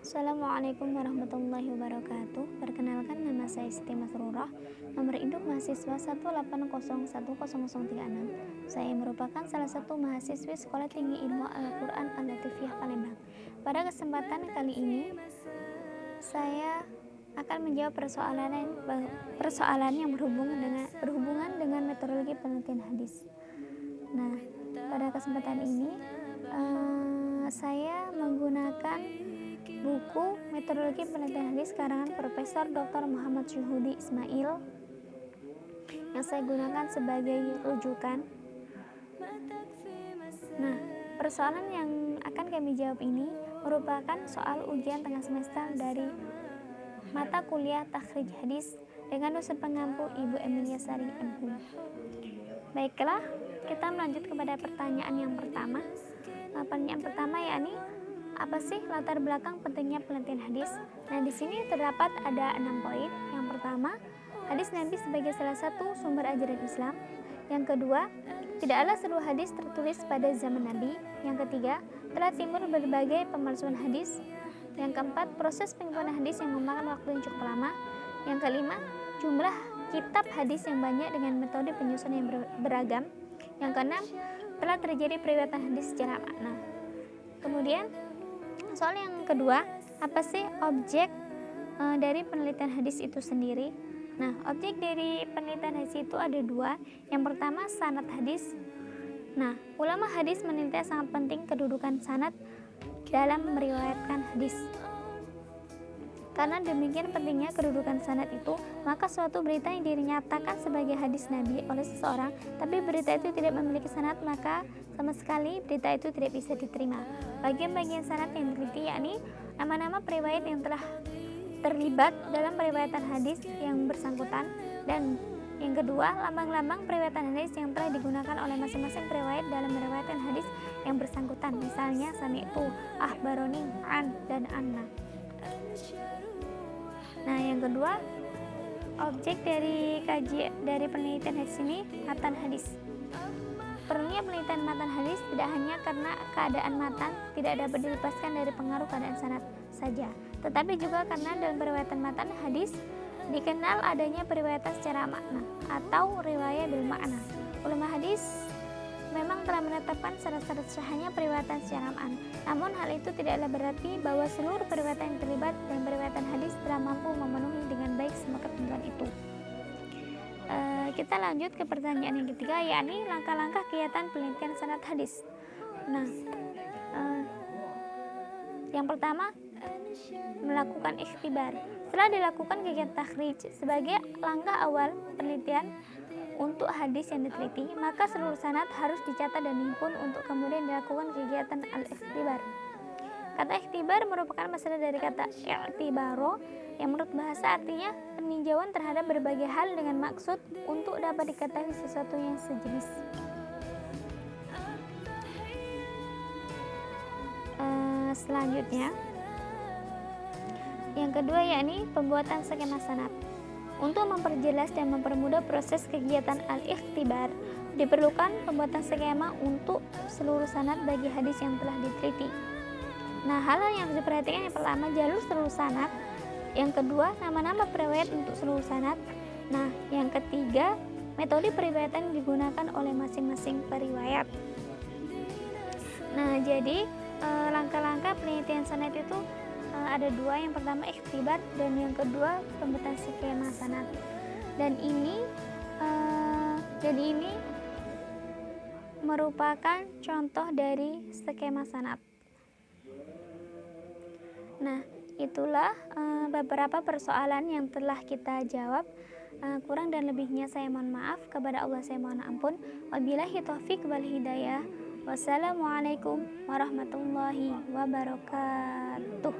Assalamualaikum warahmatullahi wabarakatuh. Perkenalkan, nama saya Siti Masrurah. Nomor induk mahasiswa 1801036. Saya merupakan salah satu mahasiswi Sekolah Tinggi Ilmu Al-Quran Al-Latifiyah Palembang. Pada kesempatan kali ini, saya akan menjawab persoalan yang berhubungan dengan metodologi penelitian hadis. Nah, pada kesempatan ini saya menggunakan buku Metodologi Penelitian Hadis karangan Profesor Dr. Muhammad Syuhudi Ismail yang saya gunakan sebagai rujukan. Nah, persoalan yang akan kami jawab ini merupakan soal ujian tengah semester dari mata kuliah Takhrij Hadis dengan dosen pengampu Ibu Emilia Sari MHum. Baiklah, kita melanjut kepada pertanyaan yang pertama. Pertanyaan pertama yakni, apa sih latar belakang pentingnya penelitian hadis? Nah, di sini terdapat ada 6 poin. Yang pertama, hadis Nabi sebagai salah satu sumber ajaran Islam. Yang kedua, tidaklah seluruh hadis tertulis pada zaman Nabi. Yang ketiga, telah timbul berbagai pemalsuan hadis. Yang keempat, proses penyimpunan hadis yang memakan waktu yang cukup lama. Yang kelima, jumlah kitab hadis yang banyak dengan metode penyusunan yang beragam. Yang keenam, telah terjadi periwayatan hadis secara makna. Kemudian soal yang kedua, apa sih objek dari penelitian hadis itu sendiri? Nah, objek dari penelitian hadis itu ada dua. Yang pertama, sanad hadis. Nah, ulama hadis menilai sangat penting kedudukan sanad dalam meriwayatkan hadis. Karena demikian pentingnya kedudukan sanad itu, maka suatu berita yang dinyatakan sebagai hadis Nabi oleh seseorang, tapi berita itu tidak memiliki sanad, maka sama sekali berita itu tidak bisa diterima. Bagian-bagian sanad yang diteliti yakni nama-nama periwayat yang telah terlibat dalam periwayatan hadis yang bersangkutan, dan yang kedua, lambang-lambang periwayatan hadis yang telah digunakan oleh masing-masing periwayat dalam meriwayatkan hadis yang bersangkutan. Misalnya sami'tu, akhbaroni, an, dan anna. Nah, yang kedua, objek dari penelitian hadis ini matan hadis. Perlunya penelitian matan hadis tidak hanya karena keadaan matan tidak dapat dilepaskan dari pengaruh keadaan sanad saja, tetapi juga karena dalam periwayatan matan hadis dikenal adanya periwayatan secara makna atau riwayat bil makna. Ulama hadis memang telah menetapkan syarat-syarat sahnya periwayatan secara makna. Namun hal itu tidaklah berarti bahwa seluruh periwayatan yang terlibat dalam periwayatan hadis telah mampu memenuhi dengan baik semua ketentuan itu. Kita lanjut ke pertanyaan yang ketiga, yakni langkah-langkah kegiatan penelitian sanad hadis. Nah, yang pertama, melakukan ikhtibar. Setelah dilakukan kegiatan takhrij sebagai langkah awal penelitian untuk hadis yang diteliti, maka seluruh sanad harus dicatat dan dihimpun untuk kemudian dilakukan kegiatan al-ikhtibar. Kata ikhtibar merupakan masalah dari kata i'tibaro yang menurut bahasa artinya peninjauan terhadap berbagai hal dengan maksud untuk dapat diketahui sesuatu yang sejenis. Selanjutnya, yang kedua yakni pembuatan skema sanad. Untuk memperjelas dan mempermudah proses kegiatan al-ikhtibar, diperlukan pembuatan skema untuk seluruh sanad bagi hadis yang telah diteliti. Nah, hal yang harus diperhatikan yang pertama, jalur seluruh sanad. Yang kedua, nama-nama periwayat untuk seluruh sanad. Nah, yang ketiga, metode periwayatan yang digunakan oleh masing-masing periwayat. Nah, jadi langkah-langkah penelitian sanad itu ada dua. Yang pertama ikhtibar dan yang kedua pembuatan skema sanad. Dan ini merupakan contoh dari skema sanad. Nah, itulah beberapa persoalan yang telah kita jawab. Kurang dan lebihnya saya mohon maaf. Kepada Allah saya mohon ampun. Wabillahi taufiq wal hidayah. Wassalamualaikum warahmatullahi wabarakatuh.